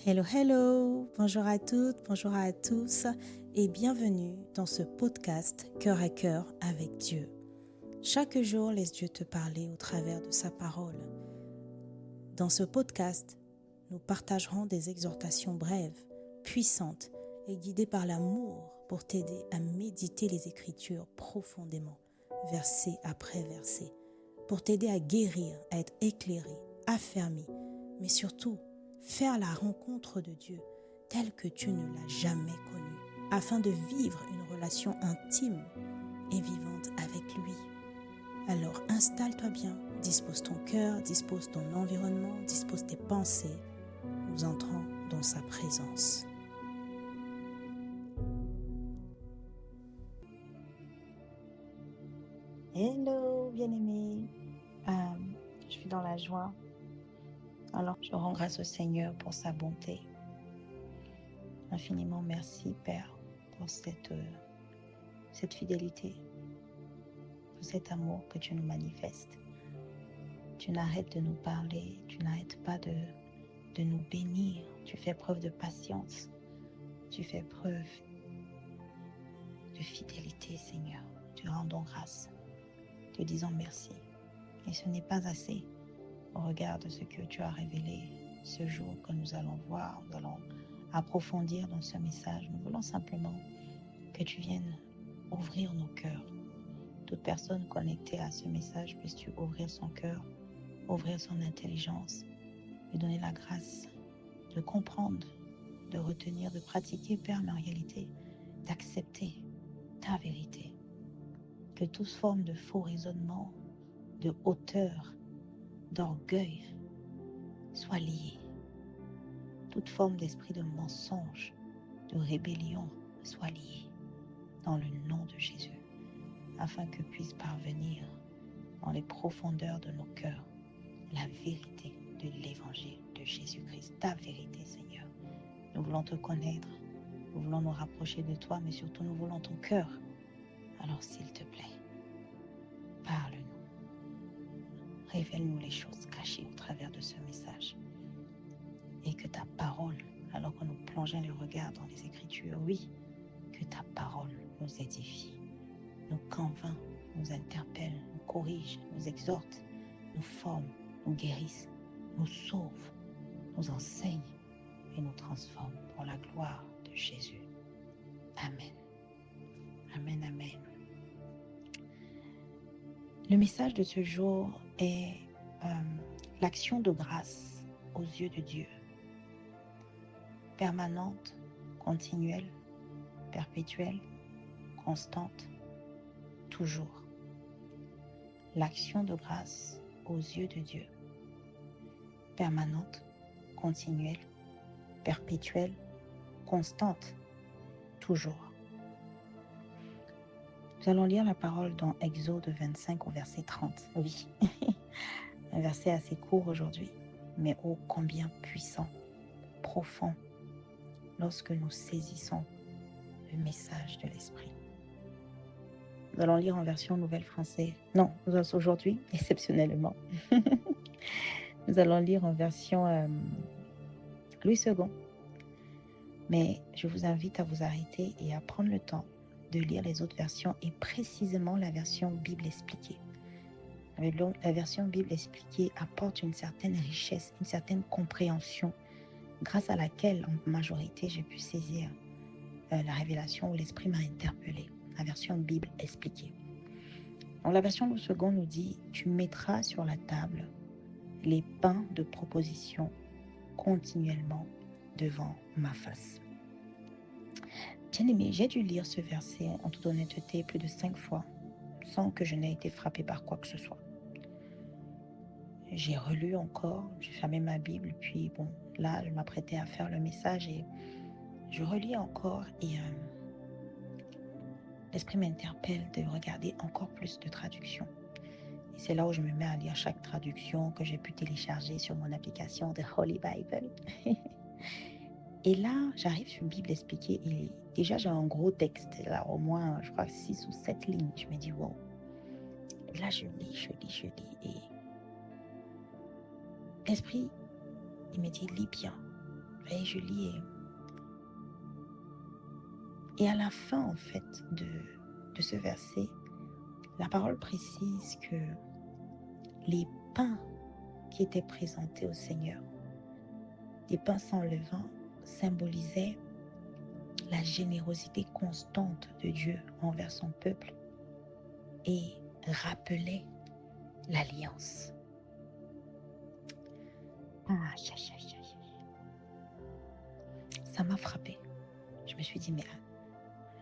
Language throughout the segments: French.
Hello, hello, bonjour à toutes, bonjour à tous et bienvenue dans ce podcast Cœur à cœur avec Dieu. Chaque jour, laisse Dieu te parler au travers de sa parole. Dans ce podcast, nous partagerons des exhortations brèves, puissantes et guidées par l'amour pour t'aider à méditer les Écritures profondément, verset après verset, pour t'aider à guérir, à être éclairé, affermi, mais surtout faire la rencontre de Dieu telle que tu ne l'as jamais connu, afin de vivre une relation intime et vivante avec lui. Alors installe-toi bien, dispose ton cœur, dispose ton environnement, dispose tes pensées. Nous entrons dans sa présence. Hello bien-aimé, je suis dans la joie. Alors je rends grâce au Seigneur pour sa bonté. Infiniment merci Père pour cette fidélité, pour cet amour que tu nous manifestes. Tu n'arrêtes de nous parler, tu n'arrêtes pas de nous bénir. Tu fais preuve de patience, tu fais preuve de fidélité Seigneur. Te rendons grâce, te disons merci. Et ce n'est pas assez au regard de ce que tu as révélé ce jour que nous allons voir, nous allons approfondir dans ce message. Nous voulons simplement que tu viennes ouvrir nos cœurs. Toute personne connectée à ce message, puisses-tu ouvrir son cœur, ouvrir son intelligence, lui donner la grâce de comprendre, de retenir, de pratiquer, Père, mais en réalité, d'accepter ta vérité. Que toute forme de faux raisonnement, de hauteur, d'orgueil soit liée. Toute forme d'esprit de mensonge, de rébellion soit liée dans le nom de Jésus, afin que puisse parvenir dans les profondeurs de nos cœurs la vérité de l'évangile de Jésus-Christ, ta vérité, Seigneur. Nous voulons te connaître, nous voulons nous rapprocher de toi, mais surtout nous voulons ton cœur. Alors s'il te plaît, parle-nous, révèle-nous les choses cachées au travers de ce message. Et que ta parole, alors que nous plongeons les regards dans les Écritures, oui, que ta parole nous édifie, nous convainc, nous interpelle, nous corrige, nous exhorte, nous forme, nous guérisse, nous sauve, nous enseigne et nous transforme pour la gloire de Jésus. Amen. Amen, amen. Le message de ce jour est l'action de grâce aux yeux de Dieu. Permanente, continuelle, perpétuelle, constante, toujours. L'action de grâce aux yeux de Dieu. Permanente, continuelle, perpétuelle, constante, toujours. Nous allons lire la parole dans Exode 25 au verset 30. Oui, un verset assez court aujourd'hui, mais ô combien puissant, profond, lorsque nous saisissons le message de l'Esprit. Nous allons lire en version Nouvelle Française. Non, aujourd'hui, exceptionnellement. Nous allons lire en version Louis II. Mais je vous invite à vous arrêter et à prendre le temps de lire les autres versions et précisément la version Bible expliquée. La version Bible expliquée apporte une certaine richesse, une certaine compréhension grâce à laquelle, en majorité, j'ai pu saisir la révélation où l'Esprit m'a interpellée. La version Bible expliquée. Donc, la version Louis II nous dit « Tu mettras sur la table les pains de proposition continuellement devant ma face. » Bien-aimé, j'ai dû lire ce verset en toute honnêteté plus de 5 fois sans que je n'ai été frappée par quoi que ce soit. J'ai relu encore, j'ai fermé ma Bible, puis bon, là, je m'apprêtais à faire le message et je relis encore et l'Esprit m'interpelle de regarder encore plus de traductions. Et c'est là où je me mets à lire chaque traduction que j'ai pu télécharger sur mon application de Holy Bible. Et là, j'arrive sur une Bible expliquée et déjà j'ai un gros texte, là au moins, je crois 6 ou 7 lignes. Je me dis, wow. Et là, je lis. Et l'Esprit, il me dit, lis bien. Et je lis. Et à la fin, en fait, de ce verset, la parole précise que les pains qui étaient présentés au Seigneur, des pains sans levain, symbolisaient la générosité constante de Dieu envers son peuple et rappelaient l'alliance. Ça m'a frappé. Je me suis dit, mais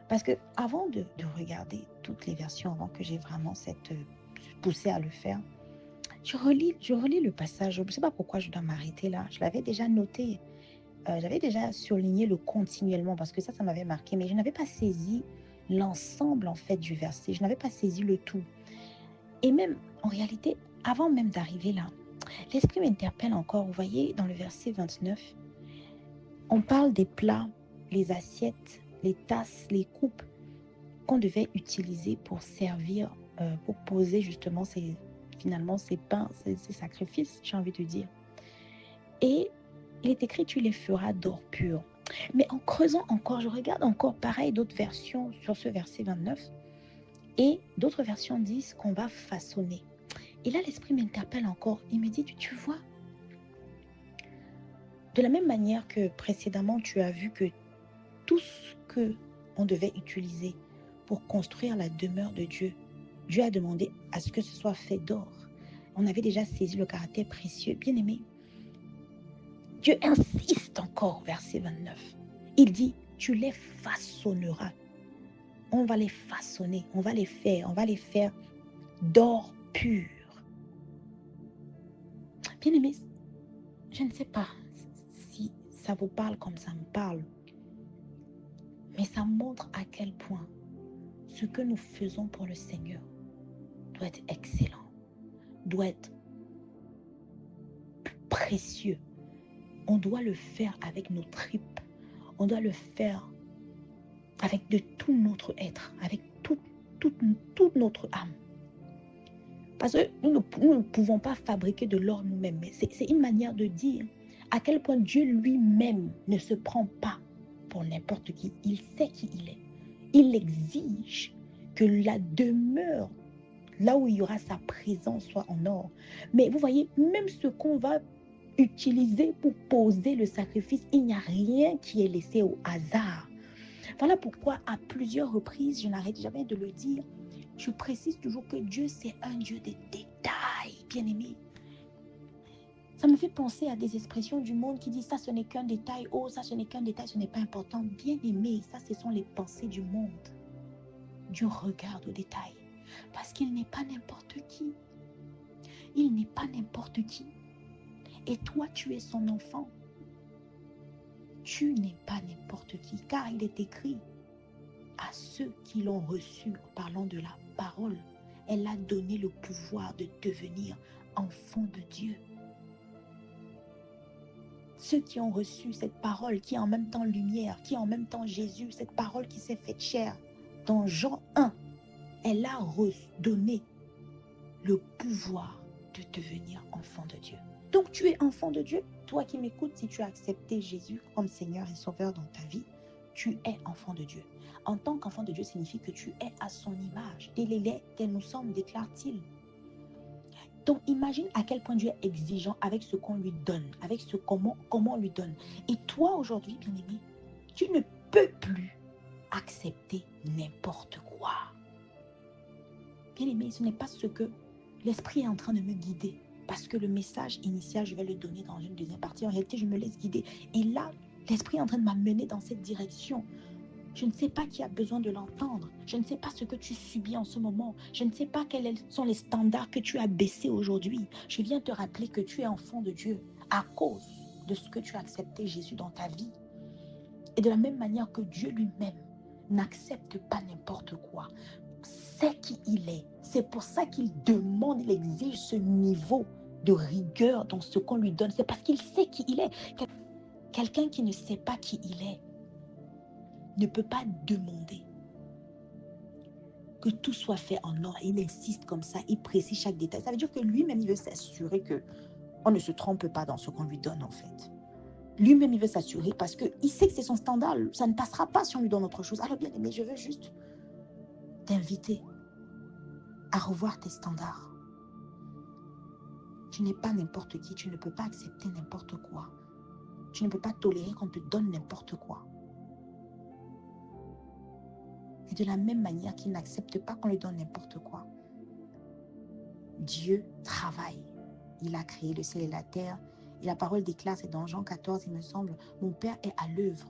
parce que avant de regarder toutes les versions, avant que j'ai vraiment cette poussée à le faire, je relis le passage. Je ne sais pas pourquoi je dois m'arrêter là. Je l'avais déjà noté. J'avais déjà surligné le continuellement parce que ça m'avait marqué. Mais je n'avais pas saisi l'ensemble en fait du verset. Je n'avais pas saisi le tout. Et même, en réalité, avant même d'arriver là, l'Esprit m'interpelle encore. Vous voyez, dans le verset 29, on parle des plats, les assiettes, les tasses, les coupes qu'on devait utiliser pour servir, pour poser justement ces pains, ces sacrifices, j'ai envie de dire. Et il est écrit, tu les feras d'or pur. Mais en creusant encore, je regarde encore pareil d'autres versions sur ce verset 29. Et d'autres versions disent qu'on va façonner. Et là, l'Esprit m'interpelle encore. Il me dit, tu vois, de la même manière que précédemment, tu as vu que tout ce qu'on devait utiliser pour construire la demeure de Dieu, Dieu a demandé à ce que ce soit fait d'or. On avait déjà saisi le caractère précieux. Bien aimé, Dieu insiste encore, verset 29. Il dit, tu les façonneras. On va les façonner, on va les faire d'or pur. Bien aimé, je ne sais pas si ça vous parle comme ça me parle, mais ça montre à quel point ce que nous faisons pour le Seigneur doit être excellent, doit être précieux. On doit le faire avec nos tripes, on doit le faire avec de tout notre être, avec toute notre âme. Parce que nous ne pouvons pas fabriquer de l'or nous-mêmes, mais c'est une manière de dire à quel point Dieu lui-même ne se prend pas pour n'importe qui. Il sait qui il est. Il exige que la demeure, là où il y aura sa présence, soit en or. Mais vous voyez, même ce qu'on va utiliser pour poser le sacrifice, il n'y a rien qui est laissé au hasard. Voilà pourquoi à plusieurs reprises, je n'arrête jamais de le dire, je précise toujours que Dieu, c'est un Dieu des détails, bien-aimé. Ça me fait penser à des expressions du monde qui disent ça, ce n'est qu'un détail, oh, ça, ce n'est qu'un détail, ce n'est pas important. Bien-aimé, ça, ce sont les pensées du monde. Dieu regarde aux détails parce qu'il n'est pas n'importe qui. Il n'est pas n'importe qui. Et toi, tu es son enfant. Tu n'es pas n'importe qui, car il est écrit à ceux qui l'ont reçu, parlant de la parole, elle a donné le pouvoir de devenir enfant de Dieu. Ceux qui ont reçu cette parole, qui est en même temps lumière, qui est en même temps Jésus, cette parole qui s'est faite chair, dans Jean 1, elle a donné le pouvoir de devenir enfant de Dieu. Donc tu es enfant de Dieu. Toi qui m'écoutes, si tu as accepté Jésus comme Seigneur et Sauveur dans ta vie, tu es enfant de Dieu. En tant qu'enfant de Dieu signifie que tu es à son image. Tel il est, tel nous sommes, déclare-t-il. Donc imagine à quel point Dieu est exigeant avec ce qu'on lui donne, avec ce comment on lui donne. Et toi aujourd'hui, bien-aimé, tu ne peux plus accepter n'importe quoi. Bien-aimé, ce n'est pas ce que l'Esprit est en train de me guider. Parce que le message initial, je vais le donner dans une deuxième partie. En réalité, je me laisse guider. Et là, l'Esprit est en train de m'amener dans cette direction. Je ne sais pas qui a besoin de l'entendre. Je ne sais pas ce que tu subis en ce moment. Je ne sais pas quels sont les standards que tu as baissés aujourd'hui. Je viens te rappeler que tu es enfant de Dieu à cause de ce que tu as accepté Jésus dans ta vie. Et de la même manière que Dieu lui-même n'accepte pas n'importe quoi, sait qui il est. C'est pour ça qu'il demande, il exige ce niveau de rigueur dans ce qu'on lui donne. C'est parce qu'il sait qui il est. Quelqu'un qui ne sait pas qui il est ne peut pas demander que tout soit fait en or. Il insiste comme ça, il précise chaque détail. Ça veut dire que lui-même, il veut s'assurer qu'on ne se trompe pas dans ce qu'on lui donne en fait. Lui-même, il veut s'assurer parce qu'il sait que c'est son standard. Ça ne passera pas si on lui donne autre chose. Alors bien aimé, je veux juste t'inviter à revoir tes standards. Tu n'es pas n'importe qui. Tu ne peux pas accepter n'importe quoi. Tu ne peux pas tolérer qu'on te donne n'importe quoi. Et de la même manière qu'il n'accepte pas qu'on lui donne n'importe quoi, Dieu travaille. Il a créé le ciel et la terre. Et la parole déclare, c'est dans Jean 14, il me semble, mon Père est à l'œuvre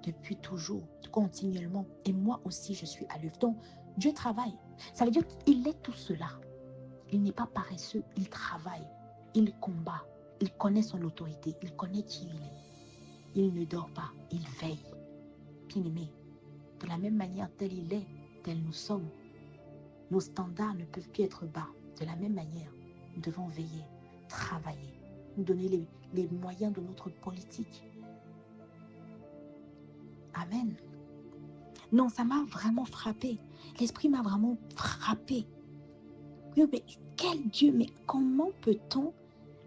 depuis toujours, continuellement. Et moi aussi, je suis à l'œuvre. Donc, Dieu travaille. Ça veut dire qu'il est tout cela. Il n'est pas paresseux, il travaille. Il combat. Il connaît son autorité. Il connaît qui il est. Il ne dort pas. Il veille. Bien-aimé, de la même manière, tel il est, tel nous sommes, nos standards ne peuvent plus être bas. De la même manière, nous devons veiller, travailler, nous donner les moyens de notre politique. Amen. Non, ça m'a vraiment frappé. L'Esprit m'a vraiment frappé. Oui, mais quel Dieu, mais comment peut-on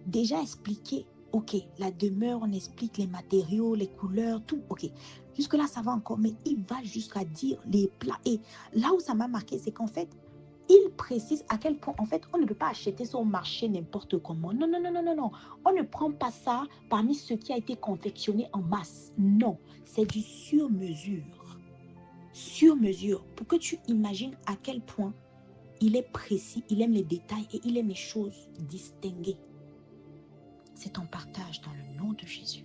déjà expliquer? Ok, la demeure, on explique les matériaux, les couleurs, tout. Ok, jusque-là, ça va encore, mais il va jusqu'à dire les plats. Et là où ça m'a marqué, c'est qu'en fait, il précise à quel point, en fait, on ne peut pas acheter ça au marché n'importe comment. Non, non, non, non, non, non. On ne prend pas ça parmi ce qui a été confectionné en masse. Non, c'est du sur-mesure. Sur-mesure. Pour que tu imagines à quel point il est précis, il aime les détails et il aime les choses distinguées. C'est ton partage dans le nom de Jésus.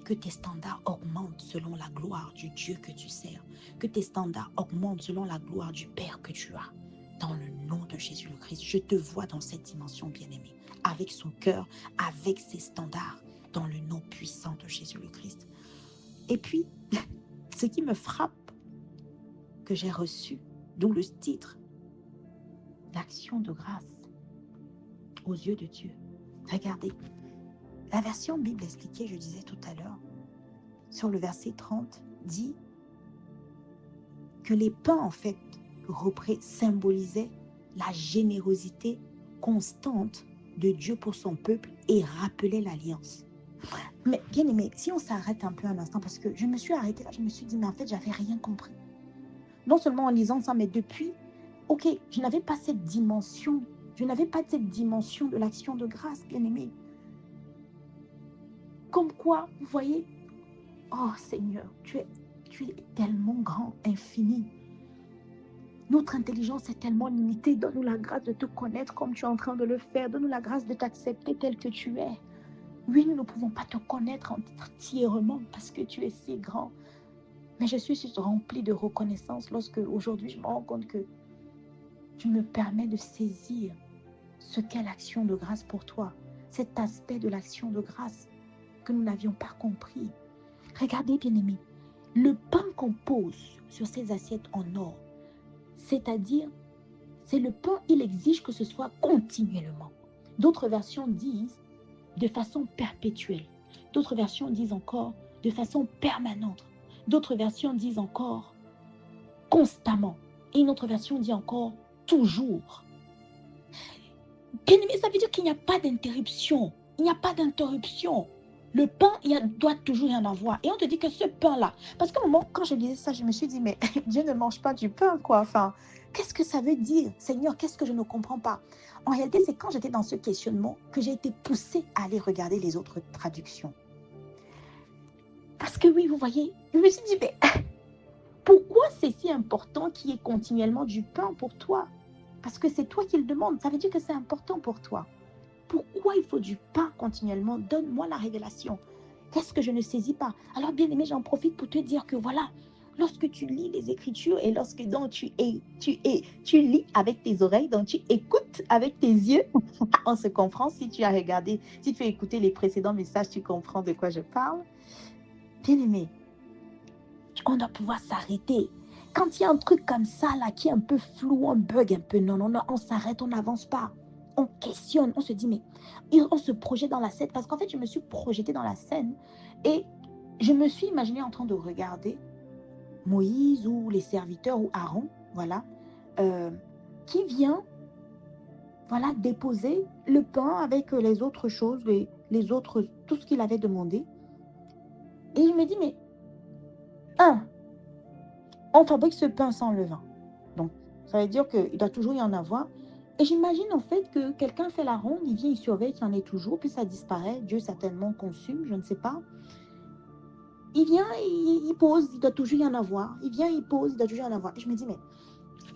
Que tes standards augmentent selon la gloire du Dieu que tu sers. Que tes standards augmentent selon la gloire du Père que tu as. Dans le nom de Jésus le Christ, je te vois dans cette dimension, bien-aimée, avec son cœur, avec ses standards, dans le nom puissant de Jésus le Christ. Et puis, ce qui me frappe, que j'ai reçu, d'où le titre, l'action de grâce aux yeux de Dieu. Regardez, la version Bible expliquée, je disais tout à l'heure, sur le verset 30, dit que les pains, en fait, symbolisaient la générosité constante de Dieu pour son peuple et rappelaient l'alliance. Mais bien aimé, si on s'arrête un peu un instant, parce que je me suis arrêtée là, je me suis dit, mais en fait, j'avais rien compris. Non seulement en lisant ça, mais depuis, ok, je n'avais pas cette dimension de l'action de grâce, bien aimé. Comme quoi, vous voyez, oh Seigneur, tu es tellement grand, infini. Notre intelligence est tellement limitée. Donne-nous la grâce de te connaître comme tu es en train de le faire. Donne-nous la grâce de t'accepter tel que tu es. Oui, nous ne pouvons pas te connaître entièrement parce que tu es si grand. Mais je suis remplie de reconnaissance lorsque aujourd'hui je me rends compte que tu me permets de saisir ce qu'est l'action de grâce pour toi. Cet aspect de l'action de grâce que nous n'avions pas compris. Regardez, bien-aimés, le pain qu'on pose sur ces assiettes en or, c'est-à-dire, c'est le pain, il exige que ce soit continuellement. D'autres versions disent de façon perpétuelle. D'autres versions disent encore de façon permanente. D'autres versions disent encore constamment. Et une autre version dit encore toujours. Bien-aimé, ça veut dire qu'il n'y a pas d'interruption. Il n'y a pas d'interruption. Le pain, doit toujours y en avoir. Et on te dit que ce pain-là, parce qu'à un moment, quand je disais ça, je me suis dit, mais Dieu ne mange pas du pain, quoi. Enfin, qu'est-ce que ça veut dire? Seigneur, qu'est-ce que je ne comprends pas? En réalité, c'est quand j'étais dans ce questionnement que j'ai été poussée à aller regarder les autres traductions. Parce que oui, vous voyez, je me suis dit, mais pourquoi c'est si important qu'il y ait continuellement du pain pour toi? Parce que c'est toi qui le demandes. Ça veut dire que c'est important pour toi. Pourquoi il faut du pain continuellement? Donne-moi la révélation. Qu'est-ce que je ne saisis pas? Alors, bien aimé, j'en profite pour te dire que voilà, lorsque tu lis les Écritures et lorsque donc tu lis avec tes oreilles, donc tu écoutes avec tes yeux, on se comprend. Si tu as regardé, si tu as écouté les précédents messages, tu comprends de quoi je parle. Bien aimé, on doit pouvoir s'arrêter. Quand il y a un truc comme ça, là, qui est un peu flou, un bug un peu, non, on s'arrête, on n'avance pas. On questionne, on se dit, mais on se projette dans la scène. Parce qu'en fait, je me suis projetée dans la scène et je me suis imaginée en train de regarder Moïse ou les serviteurs ou Aaron, voilà, qui vient, voilà, déposer le pain avec les autres choses, les autres, tout ce qu'il avait demandé. Et je me dis, mais on fabrique ce pain sans levain. Donc, ça veut dire qu'il doit toujours y en avoir. Et j'imagine en fait que quelqu'un fait la ronde, il vient, il surveille qu'il y en ait toujours, puis ça disparaît. Dieu certainement consume, je ne sais pas. Il vient, il pose, il doit toujours y en avoir. Il vient, il pose, il doit toujours y en avoir. Et je me dis, mais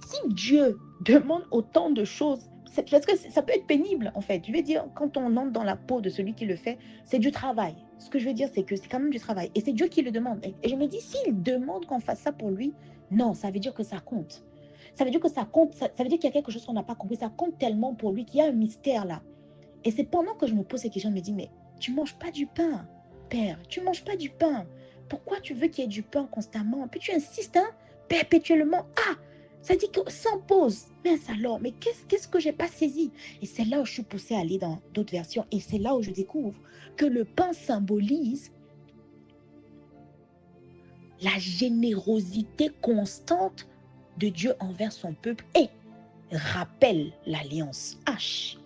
si Dieu demande autant de choses, parce que ça peut être pénible en fait. Je veux dire, quand on entre dans la peau de celui qui le fait, c'est du travail. Ce que je veux dire, c'est que c'est quand même du travail. Et c'est Dieu qui le demande. Et je me dis, s'il demande qu'on fasse ça pour lui, non, ça veut dire que ça compte. Ça veut dire que ça compte, ça veut dire qu'il y a quelque chose qu'on n'a pas compris. Ça compte tellement pour lui qu'il y a un mystère là. Et c'est pendant que je me pose ces questions, je me dis, mais tu ne manges pas du pain, Père. Tu ne manges pas du pain. Pourquoi tu veux qu'il y ait du pain constamment? Puis tu insistes, hein, perpétuellement. Ah, ça dit que sans pause. Mince alors, mais qu'est-ce que je n'ai pas saisi? Et c'est là où je suis poussée à aller dans d'autres versions. Et c'est là où je découvre que le pain symbolise la générosité constante de Dieu envers son peuple et rappelle l'alliance. H.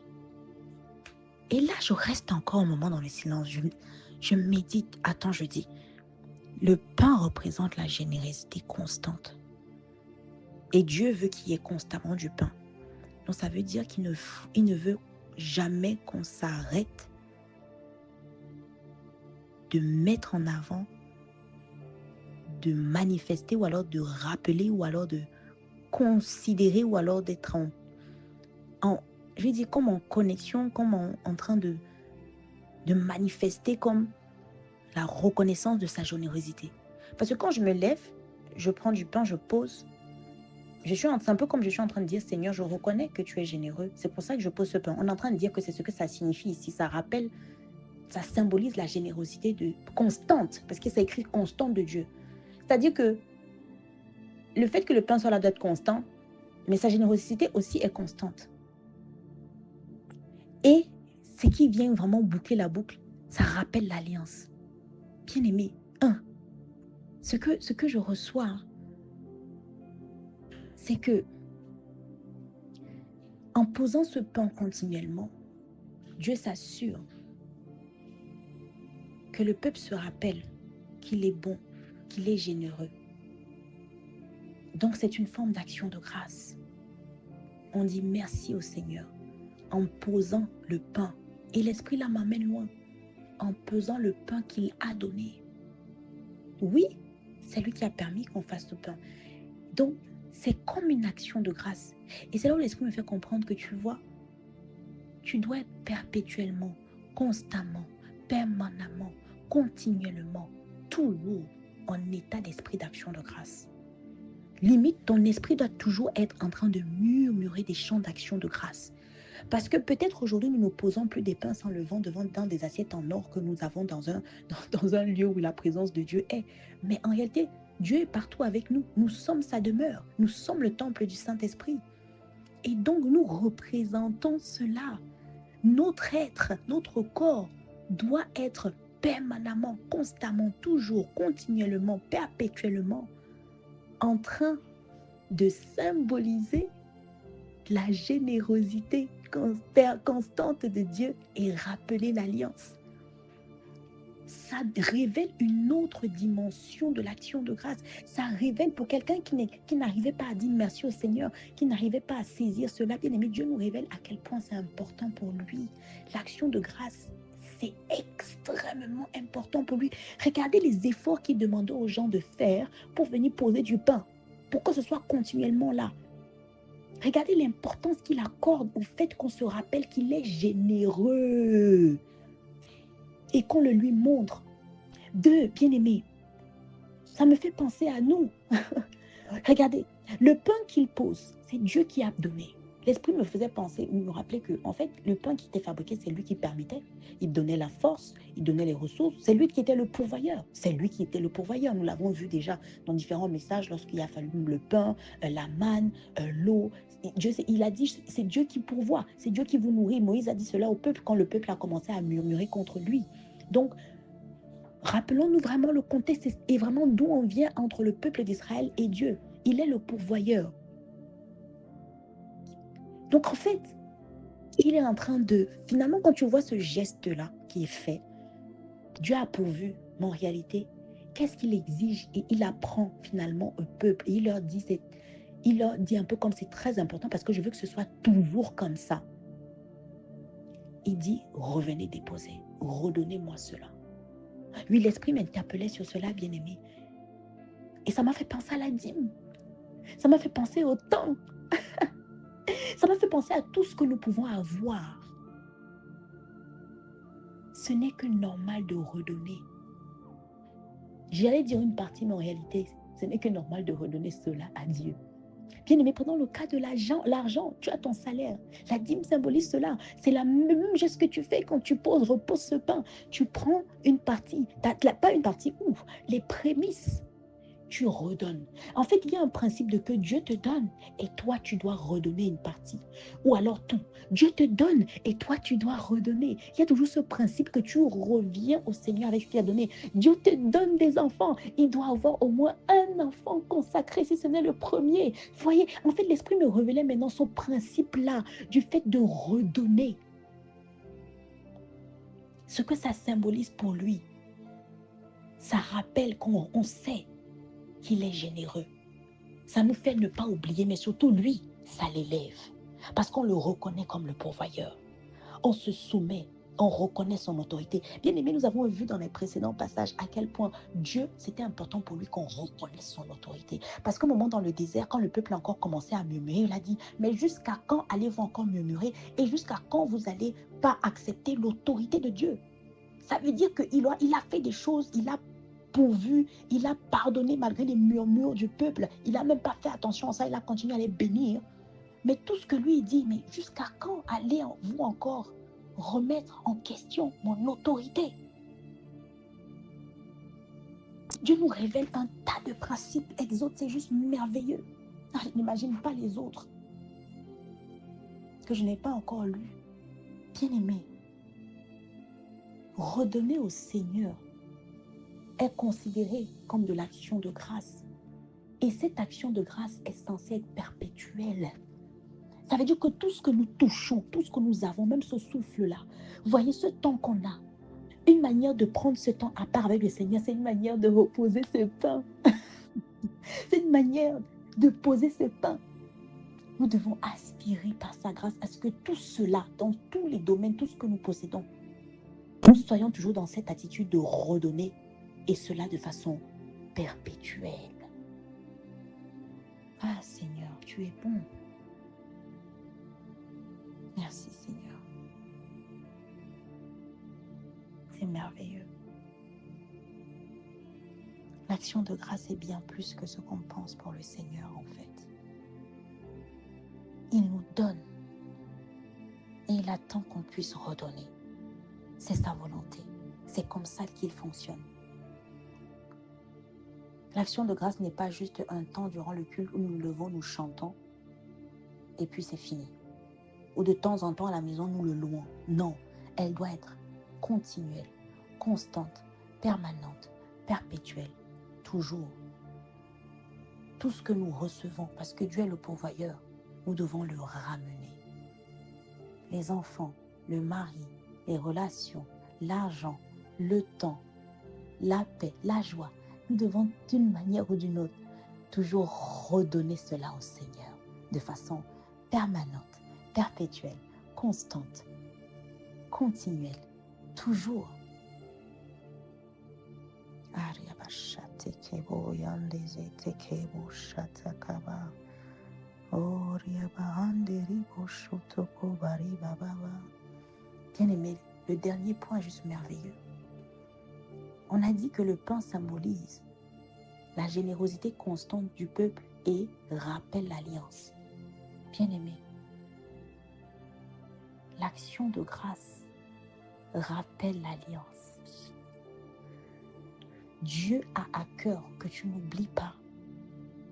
Et là, je reste encore un moment dans le silence. Je médite. Attends, je dis. Le pain représente la générosité constante. Et Dieu veut qu'il y ait constamment du pain. Donc ça veut dire qu'il ne veut jamais qu'on s'arrête de mettre en avant, de manifester ou alors de rappeler ou alors de considérer ou alors d'être je vais dire comme en connexion, comme en train de manifester comme la reconnaissance de sa générosité. Parce que quand je me lève, je prends du pain, je pose. C'est un peu comme je suis en train de dire, Seigneur, je reconnais que tu es généreux. C'est pour ça que je pose ce pain. On est en train de dire que c'est ce que ça signifie ici. Ça rappelle, ça symbolise la générosité constante, parce que c'est écrit constante de Dieu. C'est-à-dire que le fait que le pain soit là doit être constant, mais sa générosité aussi est constante. Et ce qui vient vraiment boucler la boucle, ça rappelle l'alliance. Bien-aimé, ce que je reçois, c'est que en posant ce pain continuellement, Dieu s'assure que le peuple se rappelle qu'il est bon, qu'il est généreux. Donc c'est une forme d'action de grâce. On dit merci au Seigneur en posant le pain. Et l'Esprit là m'amène loin. En pesant le pain qu'il a donné. Oui, c'est lui qui a permis qu'on fasse ce pain. Donc, c'est comme une action de grâce. Et c'est là où l'Esprit me fait comprendre que tu vois, tu dois être perpétuellement, constamment, permanemment, continuellement, toujours en état d'esprit d'action de grâce. Limite, ton esprit doit toujours être en train de murmurer des chants d'action de grâce. Parce que peut-être aujourd'hui, nous ne posons plus des pains sans levain dans des assiettes en or que nous avons dans un lieu où la présence de Dieu est. Mais en réalité, Dieu est partout avec nous. Nous sommes sa demeure. Nous sommes le temple du Saint-Esprit. Et donc, nous représentons cela. Notre être, notre corps doit être permanemment, constamment, toujours, continuellement, perpétuellement en train de symboliser la générosité constante de Dieu et rappeler l'alliance. Ça révèle une autre dimension de l'action de grâce. Ça révèle pour quelqu'un qui n'arrivait pas à dire merci au Seigneur, qui n'arrivait pas à saisir cela. Bien aimé, Dieu nous révèle à quel point c'est important pour lui. L'action de grâce, c'est extrêmement important pour lui. Regardez les efforts qu'il demandait aux gens de faire pour venir poser du pain, pour que ce soit continuellement là. Regardez l'importance qu'il accorde au fait qu'on se rappelle qu'il est généreux et qu'on le lui montre. Bien-aimés, ça me fait penser à nous. Regardez, le pain qu'il pose, c'est Dieu qui a donné. L'Esprit me faisait penser, me rappeler que, en fait, le pain qui était fabriqué, c'est lui qui permettait. Il donnait la force, il donnait les ressources. C'est lui qui était le pourvoyeur. C'est lui qui était le pourvoyeur. Nous l'avons vu déjà dans différents messages lorsqu'il a fallu le pain, la manne, l'eau. Dieu, il a dit, c'est Dieu qui pourvoit. C'est Dieu qui vous nourrit. Moïse a dit cela au peuple quand le peuple a commencé à murmurer contre lui. Donc, rappelons-nous vraiment le contexte et vraiment d'où on vient entre le peuple d'Israël et Dieu. Il est le pourvoyeur. Donc en fait, il est en train de... Finalement, quand tu vois ce geste-là, qui est fait. Dieu a pourvu, mais en réalité, qu'est-ce qu'il exige? Et il apprend finalement au peuple. Et il leur dit un peu comme c'est très important parce que je veux que ce soit toujours comme ça. Il dit, revenez déposer, redonnez-moi cela. Oui, l'Esprit m'interpellait sur cela, bien-aimé. Et ça m'a fait penser à la dîme. Ça m'a fait penser au temps. Ça m'a fait penser à tout ce que nous pouvons avoir. Ce n'est que normal de redonner. J'allais dire une partie, mais en réalité, ce n'est que normal de redonner cela à Dieu. Bien-aimé, prenons le cas de l'argent. Tu as ton salaire. La dîme symbolise cela. C'est la même geste que tu fais quand tu reposes ce pain. Tu prends une partie, pas une partie, les prémices. Tu redonnes. En fait, il y a un principe de que Dieu te donne et toi, tu dois redonner une partie. Ou alors tout. Dieu te donne et toi, tu dois redonner. Il y a toujours ce principe que tu reviens au Seigneur avec ce qu'il a donné. Dieu te donne des enfants. Il doit avoir au moins un enfant consacré, si ce n'est le premier. Vous voyez, en fait, l'Esprit me révélait maintenant ce principe-là du fait de redonner. Ce que ça symbolise pour lui. Ça rappelle qu'on sait qu'il est généreux. Ça nous fait ne pas oublier, mais surtout lui, ça l'élève. Parce qu'on le reconnaît comme le pourvoyeur. On se soumet, on reconnaît son autorité. Bien aimé, nous avons vu dans les précédents passages à quel point Dieu, c'était important pour lui qu'on reconnaisse son autorité. Parce qu'au moment dans le désert, quand le peuple a encore commencé à murmurer, il a dit, mais jusqu'à quand allez-vous encore murmurer? Et jusqu'à quand vous n'allez pas accepter l'autorité de Dieu? Ça veut dire qu'il a fait des choses, il a pourvu, il a pardonné malgré les murmures du peuple. Il n'a même pas fait attention à ça, il a continué à les bénir. Mais tout ce que lui dit, mais jusqu'à quand allez-vous encore remettre en question mon autorité? Dieu nous révèle un tas de principes. Exode, c'est juste merveilleux. Je n'imagine pas les autres que je n'ai pas encore lus. Bien aimé, redonner au Seigneur est considéré comme de l'action de grâce. Et cette action de grâce est censée être perpétuelle. Ça veut dire que tout ce que nous touchons, tout ce que nous avons, même ce souffle-là, vous voyez ce temps qu'on a, une manière de prendre ce temps à part avec le Seigneur, c'est une manière de reposer ce pain. C'est une manière de poser ce pain. Nous devons aspirer par sa grâce à ce que tout cela, dans tous les domaines, tout ce que nous possédons, nous soyons toujours dans cette attitude de redonner, et cela de façon perpétuelle. Ah Seigneur, tu es bon. Merci Seigneur. C'est merveilleux. L'action de grâce est bien plus que ce qu'on pense pour le Seigneur en fait. Il nous donne et il attend qu'on puisse redonner. C'est sa volonté. C'est comme ça qu'il fonctionne. L'action de grâce n'est pas juste un temps durant le culte où nous nous levons, nous chantons et puis c'est fini. Ou de temps en temps à la maison, nous le louons. Non, elle doit être continuelle, constante, permanente, perpétuelle, toujours. Tout ce que nous recevons, parce que Dieu est le pourvoyeur, nous devons le ramener. Les enfants, le mari, les relations, l'argent, le temps, la paix, la joie. Nous devons d'une manière ou d'une autre toujours redonner cela au Seigneur de façon permanente, perpétuelle, constante, continuelle, toujours. Bien-aimé, le dernier point est juste merveilleux. On a dit que le pain symbolise la générosité constante du peuple et rappelle l'alliance. Bien-aimé, l'action de grâce rappelle l'alliance. Dieu a à cœur que tu n'oublies pas,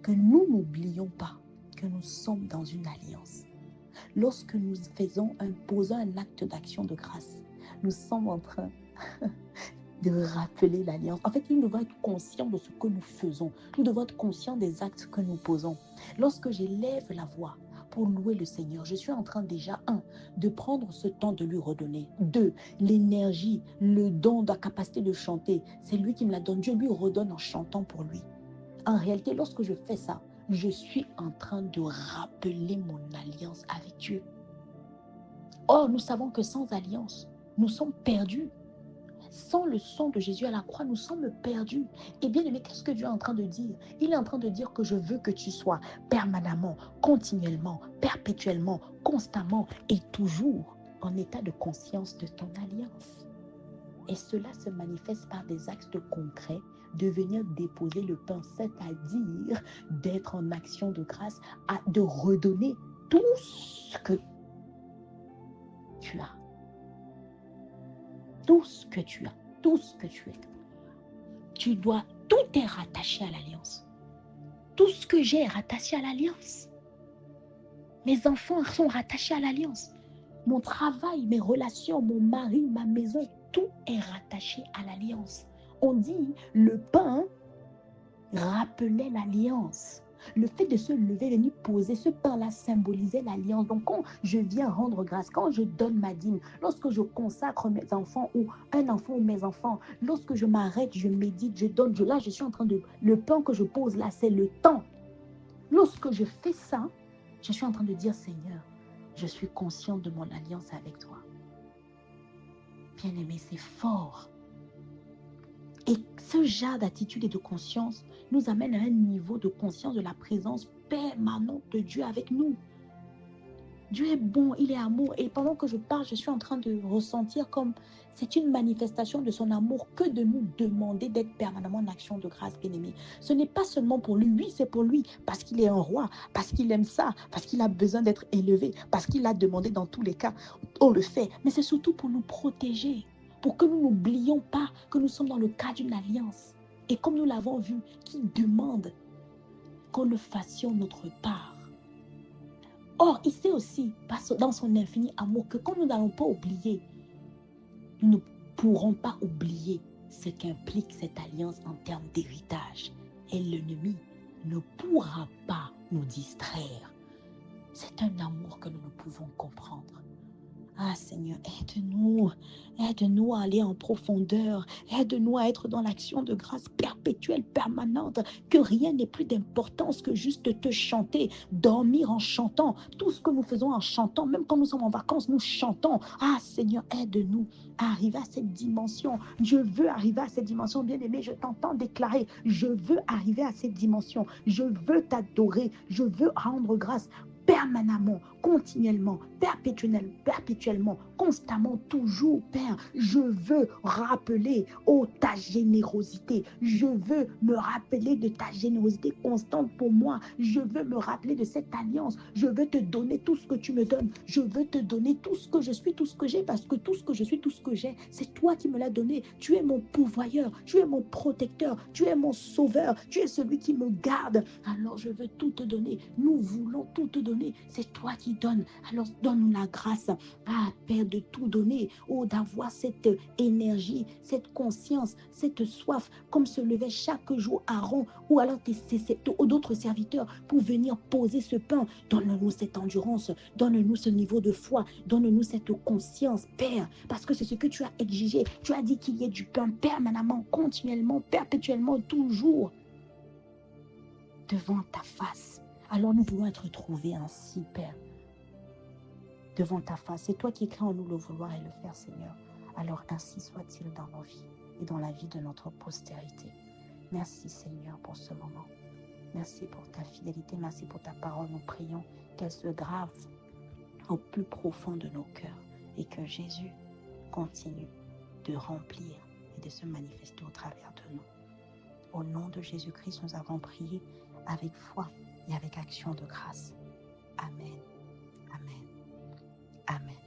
que nous n'oublions pas que nous sommes dans une alliance. Lorsque nous posons un acte d'action de grâce, nous sommes en train de rappeler l'alliance. En fait, nous devons être conscients de ce que nous faisons. Nous devons être conscients des actes que nous posons. Lorsque j'élève la voix pour louer le Seigneur. Je suis en train déjà, de prendre ce temps de lui redonner. 2, l'énergie, le don, la capacité de chanter. C'est lui qui me la donne. Dieu lui redonne en chantant pour lui. En réalité, lorsque je fais ça, je suis en train de rappeler mon alliance avec Dieu. Or, nous savons que sans alliance, nous sommes perdus. Sans le sang de Jésus à la croix, nous sommes perdus. Et bien aimé, qu'est-ce que Dieu est en train de dire? Il est en train de dire que je veux que tu sois permanemment, continuellement, perpétuellement, constamment et toujours en état de conscience de ton alliance. Et cela se manifeste par des actes concrets de venir déposer le pain, c'est-à-dire d'être en action de grâce, de redonner tout ce que tu as. Tout ce que tu as, tout ce que tu es. Tu dois, tout est rattaché à l'alliance. Tout ce que j'ai est rattaché à l'alliance. Mes enfants sont rattachés à l'alliance. Mon travail, mes relations, mon mari, ma maison, tout est rattaché à l'alliance. On dit, le pain rappelait l'alliance. Le fait de se lever, venir poser ce pain-là symbolisait l'alliance. Donc quand je viens rendre grâce, quand je donne ma dîme, lorsque je consacre mes enfants ou un enfant ou mes enfants, lorsque je m'arrête, je médite, je donne, là je suis en train de... Le pain que je pose là, c'est le temps. Lorsque je fais ça, je suis en train de dire, Seigneur, je suis consciente de mon alliance avec toi. Bien-aimé, c'est fort. Et ce genre d'attitude et de conscience nous amène à un niveau de conscience de la présence permanente de Dieu avec nous. Dieu est bon, il est amour. Et pendant que je parle, je suis en train de ressentir comme c'est une manifestation de son amour que de nous demander d'être permanemment en action de grâce, bien-aimé. Ce n'est pas seulement pour lui, oui, c'est pour lui, parce qu'il est un roi, parce qu'il aime ça, parce qu'il a besoin d'être élevé, parce qu'il a demandé dans tous les cas, on le fait. Mais c'est surtout pour nous protéger, pour que nous n'oublions pas que nous sommes dans le cadre d'une alliance. Et comme nous l'avons vu, qui demande qu'on le fassions notre part. Or, il sait aussi, dans son infini amour, que quand nous n'allons pas oublier, nous ne pourrons pas oublier ce qu'implique cette alliance en termes d'héritage. Et l'ennemi ne pourra pas nous distraire. C'est un amour que nous ne pouvons comprendre. Ah Seigneur, aide-nous à aller en profondeur, aide-nous à être dans l'action de grâce perpétuelle, permanente, que rien n'ait plus d'importance que juste te chanter, dormir en chantant, tout ce que nous faisons en chantant, même quand nous sommes en vacances, nous chantons. Ah Seigneur, aide-nous à arriver à cette dimension. Je veux arriver à cette dimension, bien-aimé, je t'entends déclarer, je veux arriver à cette dimension, je veux t'adorer, je veux rendre grâce permanemment, continuellement, perpétuellement, constamment, toujours, Père. Je veux rappeler, ta générosité. Je veux me rappeler de ta générosité constante pour moi. Je veux me rappeler de cette alliance. Je veux te donner tout ce que tu me donnes. Je veux te donner tout ce que je suis, tout ce que j'ai, parce que tout ce que je suis, tout ce que j'ai, c'est toi qui me l'as donné. Tu es mon pourvoyeur, tu es mon protecteur, tu es mon sauveur, tu es celui qui me garde. Alors je veux tout te donner. Nous voulons tout te donner. C'est toi qui donnes. Alors donne-nous la grâce, Père, de tout donner, d'avoir cette énergie, cette conscience, cette soif, comme se levait chaque jour Aaron ou alors d'autres serviteurs pour venir poser ce pain. Donne-nous cette endurance, donne-nous ce niveau de foi, donne-nous cette conscience, Père, parce que c'est ce que tu as exigé. Tu as dit qu'il y ait du pain permanemment, continuellement, perpétuellement, toujours devant ta face. Alors nous voulons être trouvés ainsi, Père, devant ta face. C'est toi qui écris en nous le vouloir et le faire, Seigneur. Alors ainsi soit-il dans nos vies et dans la vie de notre postérité. Merci, Seigneur, pour ce moment. Merci pour ta fidélité, merci pour ta parole. Nous prions qu'elle se grave au plus profond de nos cœurs et que Jésus continue de remplir et de se manifester au travers de nous. Au nom de Jésus-Christ, nous avons prié avec foi et avec action de grâce. Amen. Amen. Amen.